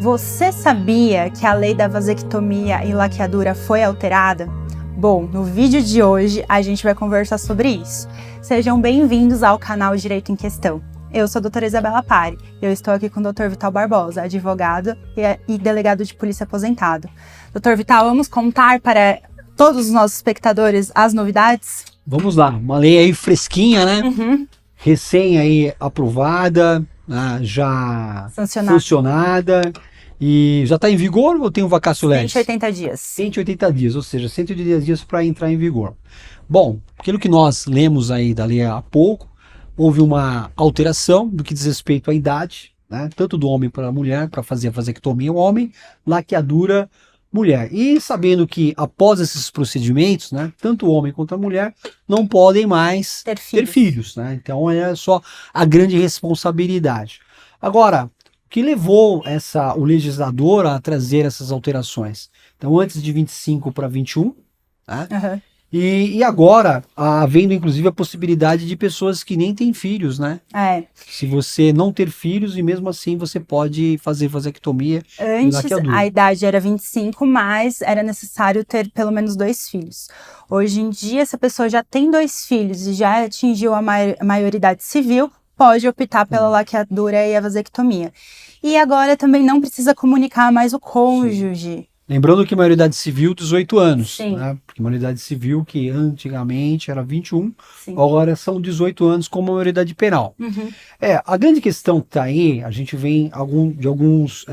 Você sabia que a lei da vasectomia e laqueadura foi alterada? Bom, no vídeo de hoje a gente vai conversar sobre isso. Sejam bem-vindos ao canal Direito em Questão. Eu sou a doutora Isabela Pari e eu estou aqui com o Dr. Vital Barbosa, advogado e delegado de polícia aposentado. Dr. Vital, vamos contar para todos os nossos espectadores as novidades? Vamos lá, uma lei aí fresquinha, né? Recém aí aprovada, já sancionada e já está em vigor ou tem um vacatio legis? 180 dias. 180 dias, ou seja, 180 dias para entrar em vigor. Bom, aquilo que nós lemos aí da lei há pouco, houve uma alteração do que diz respeito à idade, né? Tanto do homem para a mulher, para fazer a vasectomia o homem, laqueadura mulher. E sabendo que após esses procedimentos, né, tanto o homem quanto a mulher não podem mais ter filhos, né? Então é só a grande responsabilidade. Agora, o que levou o legislador a trazer essas alterações? Então, antes de 25 para 21, né? E agora, havendo inclusive a possibilidade de pessoas que nem têm filhos, né? Se você não ter filhos e mesmo assim você pode fazer vasectomia. Antes a idade era 25, mas era necessário ter pelo menos 2 filhos. Hoje em dia, se a pessoa já tem 2 filhos e já atingiu a maioridade civil, pode optar pela laqueadura e a vasectomia. E agora também não precisa comunicar mais o cônjuge. Sim. Lembrando que maioridade civil, 18 anos, Sim. Né? Porque maioridade civil, que antigamente era 21, sim, agora são 18 anos como maioridade penal. A grande questão que está aí, a gente vem de alguns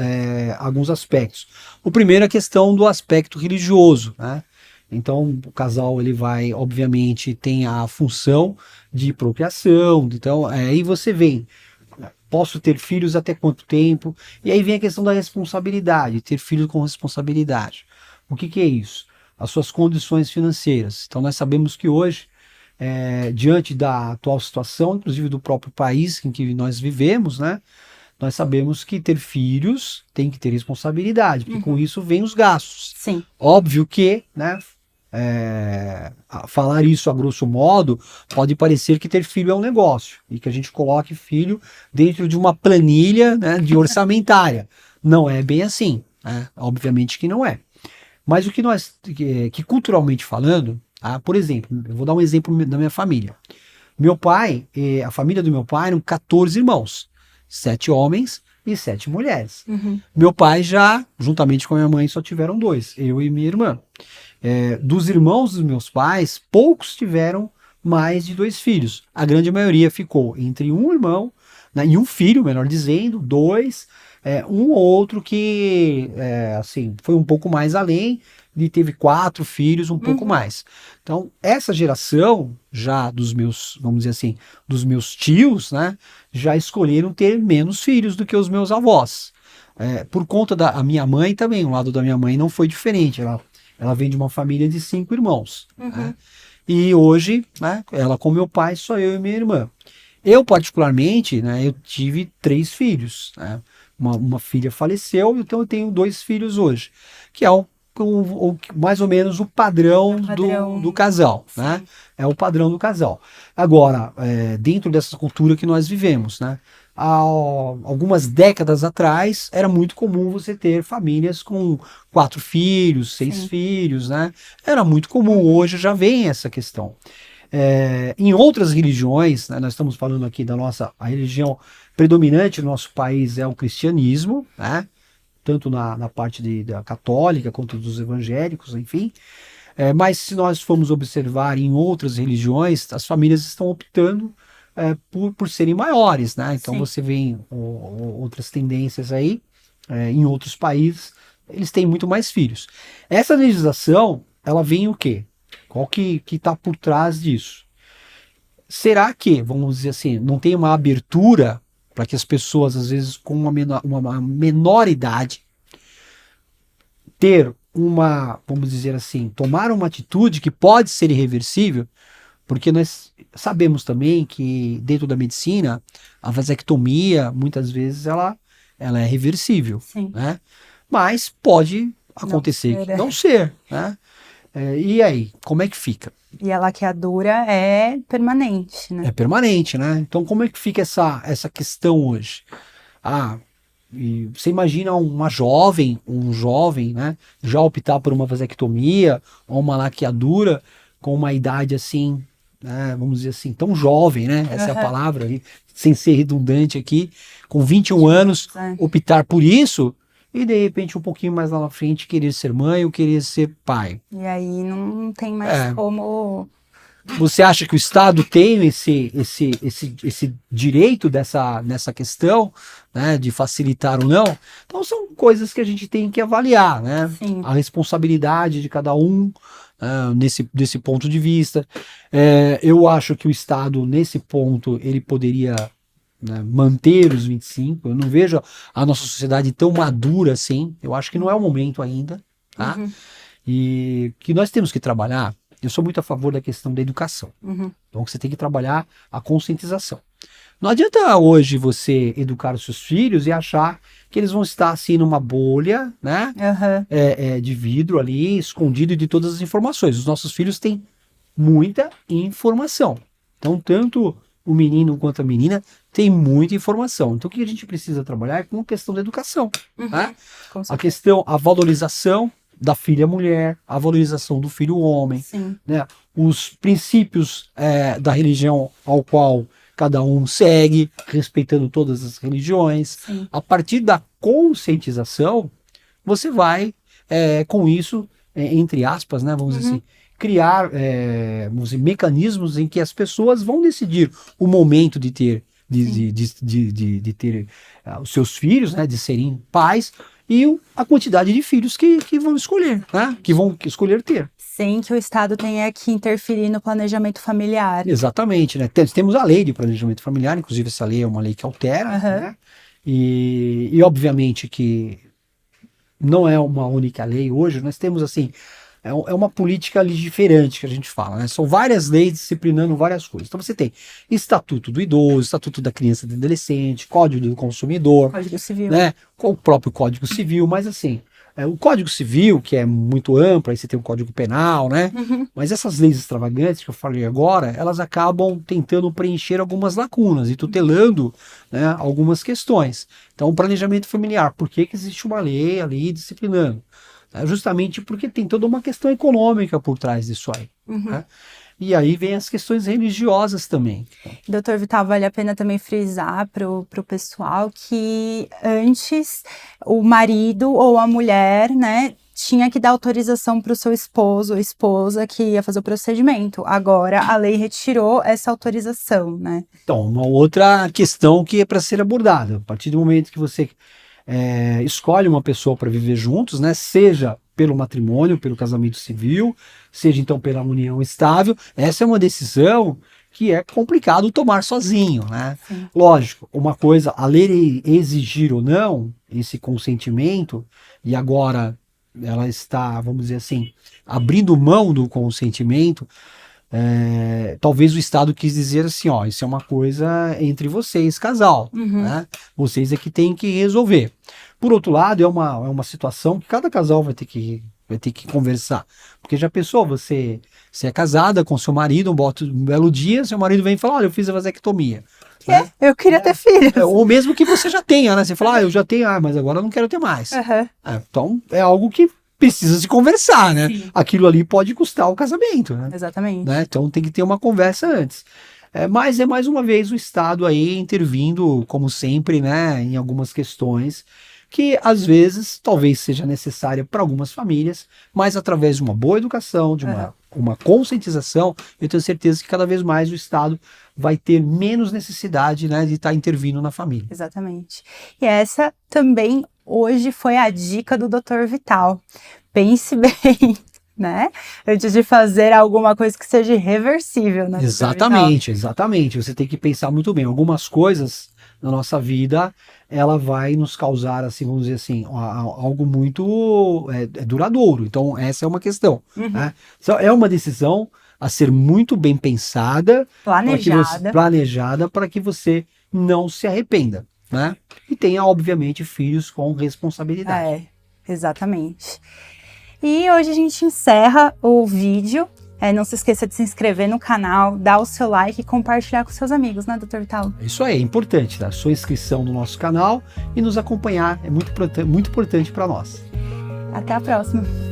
aspectos. O primeiro é a questão do aspecto religioso, né? Então, o casal, ele vai, obviamente, tem a função de procriação, então, aí você vem... Posso ter filhos até quanto tempo? E aí vem a questão da responsabilidade, ter filhos com responsabilidade. O que é isso? As suas condições financeiras. Então nós sabemos que hoje, diante da atual situação, inclusive do próprio país em que nós vivemos, né, nós sabemos que ter filhos tem que ter responsabilidade, porque com isso vem os gastos. Sim. Óbvio que, né, falar isso a grosso modo pode parecer que ter filho é um negócio e que a gente coloque filho dentro de uma planilha, né, de orçamentária. Não é bem assim, né? Obviamente que não é. Mas o que culturalmente falando, por exemplo, eu vou dar um exemplo da minha família. Meu pai, a família do meu pai eram 14 irmãos, 7 homens e 7 mulheres. Meu pai já, juntamente com a minha mãe, só tiveram 2, eu e minha irmã. Dos irmãos dos meus pais, poucos tiveram mais de 2 filhos. A grande maioria ficou entre um irmão, né, e um filho, melhor dizendo, 2, um ou outro que assim, foi um pouco mais além e teve 4 filhos, um pouco mais. Então, essa geração já dos meus, vamos dizer assim, dos meus tios, né, já escolheram ter menos filhos do que os meus avós. Por conta da minha mãe também, o lado da minha mãe não foi diferente. Ela vem de uma família de 5 irmãos. Né? E hoje, né, ela com meu pai, só eu e minha irmã. Eu, particularmente, né, eu tive 3 filhos. Né? Uma filha faleceu, então eu tenho 2 filhos hoje. Que é mais ou menos o padrão, do casal. Né? É o padrão do casal. Agora, dentro dessa cultura que nós vivemos, né? Há algumas décadas atrás, era muito comum você ter famílias com 4 filhos, 6 filhos, né? Era muito comum, hoje já vem essa questão. Em outras religiões, né, nós estamos falando aqui a religião predominante no nosso país é o cristianismo, né? Tanto na parte da católica quanto dos evangélicos, enfim. Mas se nós formos observar em outras religiões, as famílias estão optando por serem maiores, né? Então você vê outras tendências aí, em outros países, eles têm muito mais filhos. Essa legislação, ela vem o quê? Qual que está por trás disso? Será que, vamos dizer assim, não tem uma abertura para que as pessoas, às vezes, com uma menor idade, vamos dizer assim, tomar uma atitude que pode ser irreversível? Porque nós sabemos também que dentro da medicina, a vasectomia, muitas vezes, ela é reversível. Né? Mas pode acontecer que não ser. Né? E aí, como é que fica? E a laqueadura é permanente, né? É permanente, né? Então como é que fica essa questão hoje? E você imagina uma jovem, um jovem, né, já optar por uma vasectomia ou uma laqueadura com uma idade assim, né, vamos dizer assim, tão jovem, né? Essa é a palavra aí, sem ser redundante aqui, com 21 anos, optar por isso e de repente um pouquinho mais lá na frente querer ser mãe ou querer ser pai. E aí não tem mais como... Você acha que o Estado tem esse direito nessa questão, né, de facilitar ou não? Então são coisas que a gente tem que avaliar, né? Sim. A responsabilidade de cada um desse ponto de vista. Eu acho que o Estado, nesse ponto, ele poderia, né, manter os 25. Eu não vejo a nossa sociedade tão madura assim. Eu acho que não é o momento ainda, tá? E que nós temos que trabalhar. Eu sou muito a favor da questão da educação. Então você tem que trabalhar a conscientização. Não adianta hoje você educar os seus filhos e achar que eles vão estar assim numa bolha, né, de vidro ali, escondido de todas as informações. Os nossos filhos têm muita informação. Então tanto o menino quanto a menina tem muita informação. Então o que a gente precisa trabalhar é com a questão da educação. Né? A valorização da filha mulher, a valorização do filho homem, né? Os princípios da religião ao qual cada um segue, respeitando todas as religiões. A partir da conscientização, você vai, com isso, entre aspas, né, vamos dizer assim, criar vamos dizer, mecanismos em que as pessoas vão decidir o momento de ter, de ter os seus filhos, né, de serem pais, e a quantidade de filhos que vão escolher, né? Que vão escolher ter. Sem que o Estado tenha que interferir no planejamento familiar. Exatamente, né? Temos a lei de planejamento familiar, inclusive essa lei é uma lei que altera, né? E obviamente que não é uma única lei hoje, nós temos assim, é uma política legiferante que a gente fala, né? São várias leis disciplinando várias coisas. Então você tem Estatuto do Idoso, Estatuto da Criança e do Adolescente, Código do Consumidor, Código Civil, né? Com o próprio Código Civil, mas assim, o Código Civil, que é muito amplo, aí você tem o Código Penal, né? Mas essas leis extravagantes que eu falei agora, elas acabam tentando preencher algumas lacunas e tutelando, né, algumas questões. Então, o planejamento familiar, por que existe uma lei ali disciplinando? Justamente porque tem toda uma questão econômica por trás disso aí. Né? E aí vem as questões religiosas também. Doutor Vital, vale a pena também frisar para o pessoal que antes o marido ou a mulher, né, tinha que dar autorização para o seu esposo ou esposa que ia fazer o procedimento. Agora a lei retirou essa autorização, né? Então, uma outra questão que é para ser abordada. A partir do momento que você escolhe uma pessoa para viver juntos, né, seja pelo matrimônio, pelo casamento civil, seja então pela união estável, essa é uma decisão que é complicado tomar sozinho, né? Lógico, uma coisa, a lei exigir ou não esse consentimento, e agora ela está, vamos dizer assim, abrindo mão do consentimento, talvez o Estado quis dizer assim, ó, isso é uma coisa entre vocês, casal, né? Vocês é que tem que resolver. Por outro lado, é uma situação que cada casal vai ter que conversar. Porque já pensou, você é casada com seu marido, um belo dia, seu marido vem e fala, olha, eu fiz a vasectomia. Né? Eu queria ter filhos. Ou mesmo que você já tenha, né? Você fala, eu já tenho, mas agora eu não quero ter mais. Então, é algo que precisa se conversar, né? Aquilo ali pode custar o casamento, né? Exatamente. Né? Então tem que ter uma conversa antes. Mas é mais uma vez o Estado aí intervindo, como sempre, né, em algumas questões que às vezes talvez seja necessária para algumas famílias, mas através de uma boa educação, de uma conscientização, eu tenho certeza que cada vez mais o Estado vai ter menos necessidade, né, de estar intervindo na família. Exatamente. E essa também hoje foi a dica do Dr. Vital. Pense bem, né? Antes de fazer alguma coisa que seja irreversível, né? Exatamente, exatamente. Você tem que pensar muito bem. Algumas coisas na nossa vida, ela vai nos causar, assim, vamos dizer assim, algo muito duradouro. Então, essa é uma questão. Né? Então, é uma decisão a ser muito bem pensada, planejada para que você não se arrependa, né? E tenha, obviamente, filhos com responsabilidade. Exatamente. E hoje a gente encerra o vídeo Não se esqueça de se inscrever no canal, dar o seu like e compartilhar com seus amigos, né, Dr. Vitalo? Isso aí, é importante, tá? Sua inscrição no nosso canal e nos acompanhar é muito importante para nós. Até a próxima!